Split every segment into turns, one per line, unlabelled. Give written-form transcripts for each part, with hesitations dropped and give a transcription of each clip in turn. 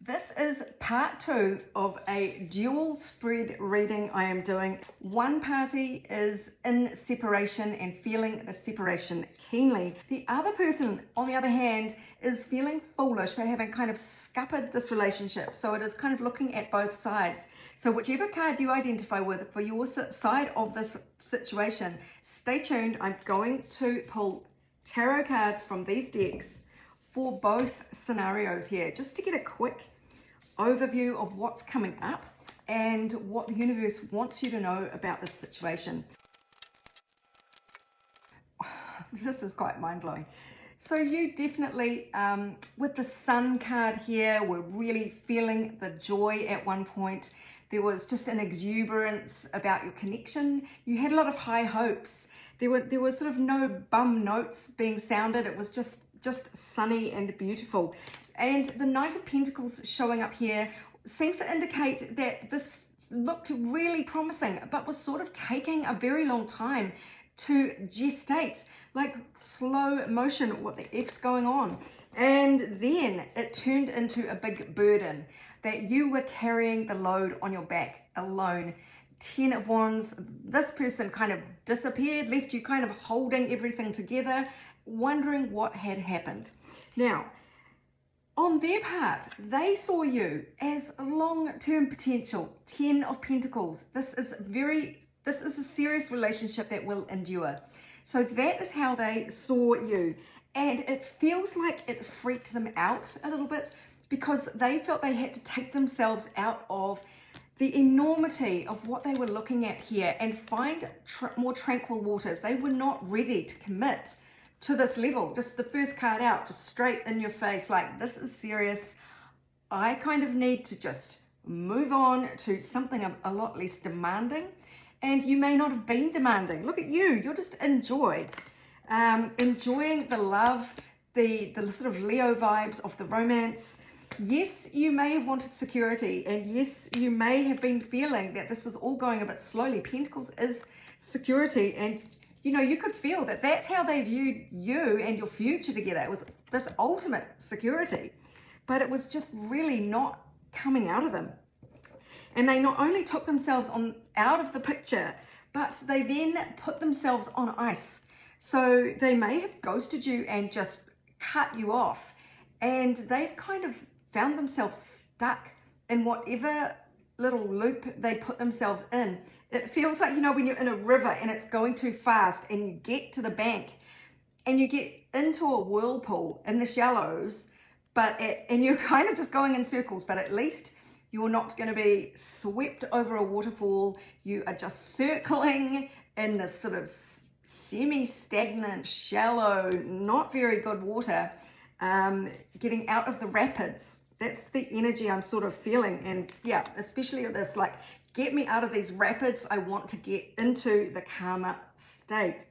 This is part 2 of a dual spread reading I am doing. One party is in separation and feeling the separation keenly. The other person, on the other hand, is feeling foolish for having kind of scuppered this relationship. So it is kind of looking at both sides. So whichever card you identify with for your side of this situation, stay tuned. I'm going to pull tarot cards from these decks for both scenarios here, just to get a quick overview of what's coming up and what the universe wants you to know about this situation. This is quite mind-blowing. So you definitely, with the Sun card here, were really feeling the joy at one point. There was just an exuberance about your connection. You had a lot of high hopes. There was sort of no bum notes being sounded. It was just sunny and beautiful. And the Knight of Pentacles showing up here seems to indicate that this looked really promising, but was sort of taking a very long time to gestate, like slow motion. What the F's going on? And then it turned into a big burden that you were carrying the load on your back alone. 10 of Wands, this person kind of disappeared, left you kind of holding everything together, wondering what had happened. Now, on their part, they saw you as long-term potential. 10 of Pentacles. This is a serious relationship that will endure. So that is how they saw you. And it feels like it freaked them out a little bit because they felt they had to take themselves out of the enormity of what they were looking at here and find more tranquil waters. They were not ready to commit to this level. Just the first card out, just straight in your face, like, this is serious. I kind of need to just move on to something a lot less demanding. And you may not have been demanding. Look at you, you're just enjoying the love, the sort of Leo vibes of the romance. Yes, you may have wanted security, and yes, you may have been feeling that this was all going a bit slowly. Pentacles is security, and you know, you could feel that that's how they viewed you and your future together. It was this ultimate security, but it was just really not coming out of them. And they not only took themselves out of the picture, but they then put themselves on ice. So they may have ghosted you and just cut you off, and they've kind of found themselves stuck in whatever little loop they put themselves in. It feels like, you know, when you're in a river and it's going too fast and you get to the bank and you get into a whirlpool in the shallows, and you're kind of just going in circles, but at least you're not going to be swept over a waterfall. You are just circling in this sort of semi-stagnant, shallow, not very good water, getting out of the rapids. That's the energy I'm sort of feeling. And yeah, especially with this, like, get me out of these rapids. I want to get into the calmer state.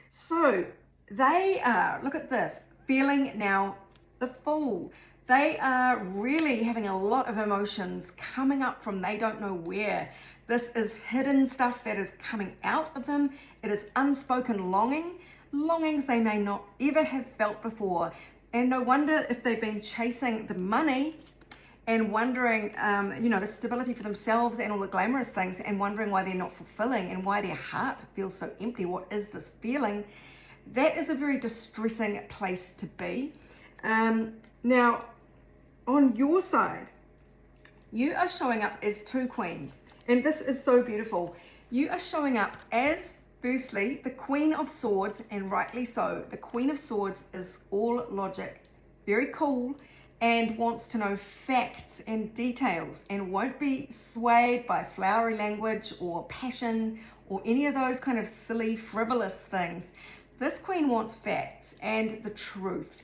So they are, look at this, feeling now the Fool. They are really having a lot of emotions coming up from they don't know where. This is hidden stuff that is coming out of them. It is unspoken longings they may not ever have felt before. And no wonder if they've been chasing the money and wondering, you know, the stability for themselves and all the glamorous things, and wondering why they're not fulfilling and why their heart feels so empty. What is this feeling? That is a very distressing place to be. Now, on your side, you are showing up as 2 queens. And this is so beautiful. You are showing up as, firstly, the Queen of Swords, and rightly so. The Queen of Swords is all logic, very cool, and wants to know facts and details, and won't be swayed by flowery language or passion or any of those kind of silly, frivolous things. This queen wants facts and the truth.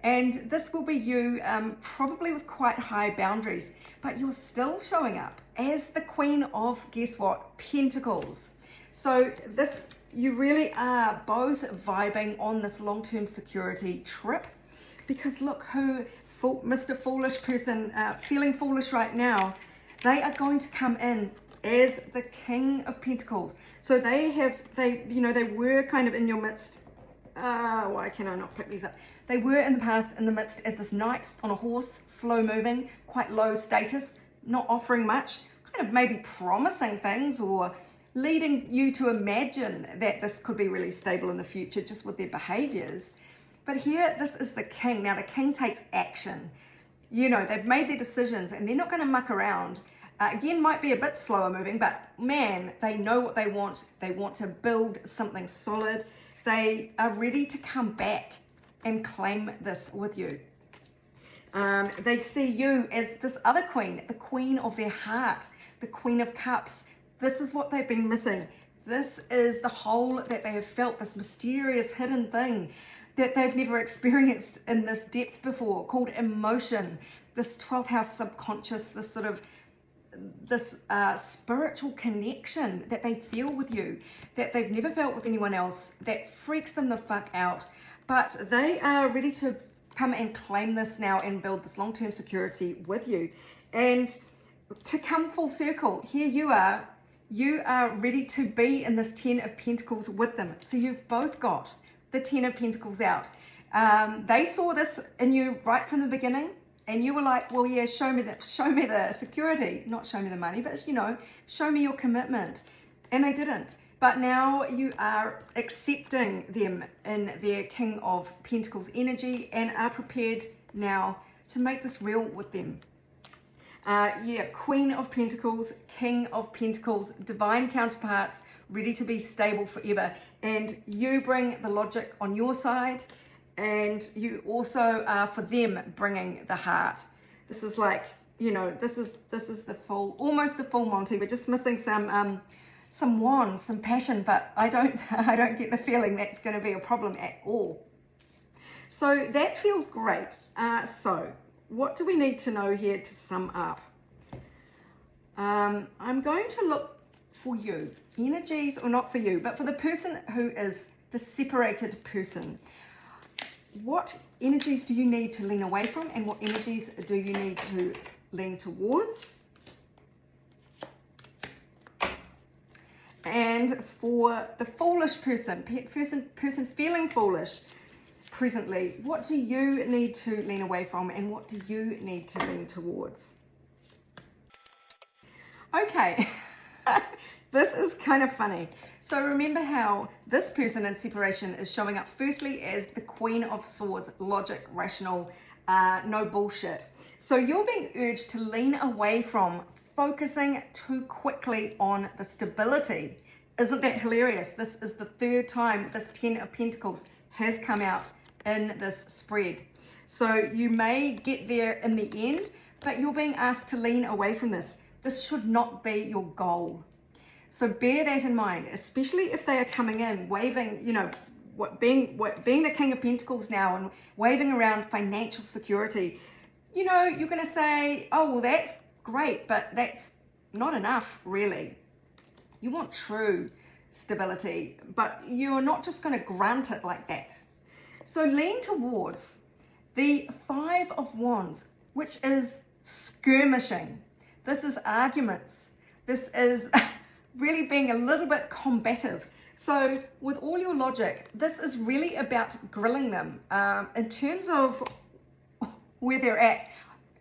And this will be you, probably with quite high boundaries, but you're still showing up as the Queen of, guess what, Pentacles. So this, you really are both vibing on this long-term security trip, because look who, Mr. Foolish person, feeling foolish right now, they are going to come in as the King of Pentacles. So they were kind of in your midst Why can I not pick these up? They were in the past in the midst as this knight on a horse, slow moving, quite low status, not offering much, kind of maybe promising things or leading you to imagine that this could be really stable in the future just with their behaviors. But here, this is the king. Now, the king takes action. You know, they've made their decisions and they're not going to muck around. Again, might be a bit slower moving, but man, they know what they want. They want to build something solid. They are ready to come back and claim this with you. They see you as this other queen, the queen of their heart, the queen of cups. This is what they've been missing. This is the hole that they have felt, this mysterious hidden thing that they've never experienced in this depth before, called emotion, this 12th house subconscious, this sort of spiritual connection that they feel with you, that they've never felt with anyone else, that freaks them the fuck out. But they are ready to come and claim this now and build this long-term security with you. And to come full circle, here you are ready to be in this 10 of Pentacles with them. So you've both got the 10 of Pentacles out. They saw this in you right from the beginning, and you were like, well, yeah, show me the security, not show me the money, but you know, show me your commitment. And they didn't. But now you are accepting them in their King of Pentacles energy and are prepared now to make this real with them. Queen of Pentacles, King of Pentacles, divine counterparts, ready to be stable forever. And you bring the logic on your side, and you also are for them bringing the heart. This is like, you know, this is the full, almost the full Monty. We're just missing some wands, some passion, but I don't get the feeling that's going to be a problem at all. So that feels great. So what do we need to know here to sum up? I'm going to look for you, energies, or not for you, but for the person who is the separated person. What energies do you need to lean away from, and what energies do you need to lean towards? And for the foolish person feeling foolish presently, what do you need to lean away from, and what do you need to lean towards? Okay, this is kind of funny. So remember how this person in separation is showing up firstly as the Queen of Swords, logic, rational, no bullshit. So you're being urged to lean away from focusing too quickly on the stability. Isn't that hilarious? This is the third time this 10 of Pentacles has come out in this spread. So you may get there in the end, but you're being asked to lean away from this. This should not be your goal. So bear that in mind, especially if they are coming in waving, you know, being the King of Pentacles now and waving around financial security. You know, you're going to say, oh, well, that's great, but that's not enough, really. You want true stability, but you're not just going to grant it like that. So lean towards the 5 of Wands, which is skirmishing. This is arguments. This is really being a little bit combative. So with all your logic, this is really about grilling them in terms of where they're at,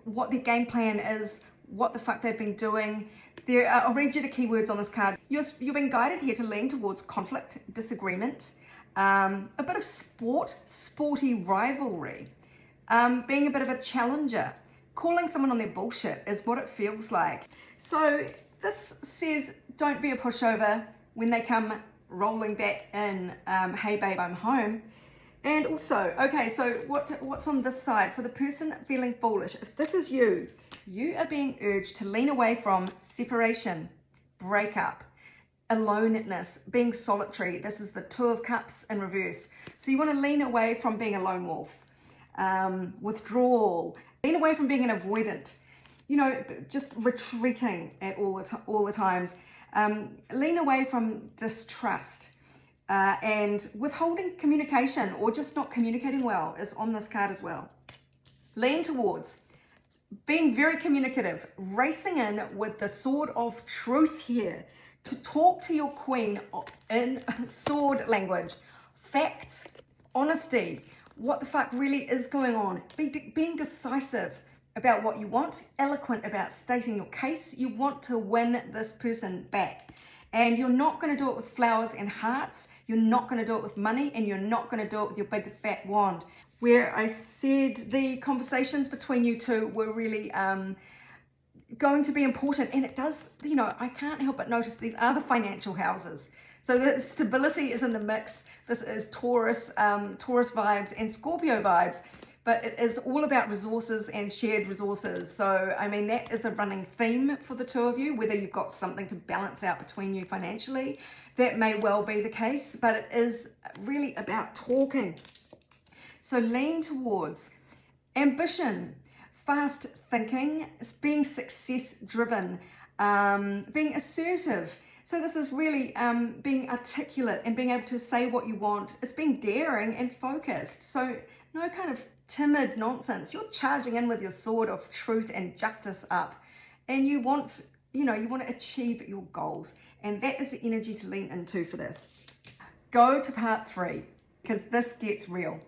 what their game plan is, what the fuck they've been doing. I'll read you the keywords on this card. You're being guided here to lean towards conflict, disagreement, a bit of sporty rivalry, being a bit of a challenger. Calling someone on their bullshit is what it feels like. So this says don't be a pushover when they come rolling back in, hey babe, I'm home. And also, okay, so what's on this side? For the person feeling foolish, if this is you, you are being urged to lean away from separation, breakup, aloneness, being solitary. This is the 2 of Cups in reverse. So you want to lean away from being a lone wolf, withdrawal, lean away from being an avoidant, you know, just retreating at all the times. Lean away from distrust and withholding communication, or just not communicating well is on this card as well. Lean towards being very communicative, racing in with the sword of truth here to talk to your queen in sword language, facts honesty, what the fuck really is going on, being decisive about what you want, eloquent about stating your case. You want to win this person back. And you're not going to do it with flowers and hearts. You're not going to do it with money, and you're not going to do it with your big fat wand. Where I said the conversations between you two were really going to be important, and it does, you know, I can't help but notice these are the financial houses. So the stability is in the mix. This is Taurus, Taurus vibes and Scorpio vibes, but it is all about resources and shared resources. So, I mean, that is a running theme for the two of you, whether you've got something to balance out between you financially. That may well be the case, but it is really about talking. So lean towards ambition, fast thinking, being success driven, being assertive. So this is really being articulate and being able to say what you want. It's being daring and focused. So no kind of timid nonsense. You're charging in with your sword of truth and justice up, and you want, you know, you want to achieve your goals, and that is the energy to lean into for this. Go to part 3, because this gets real.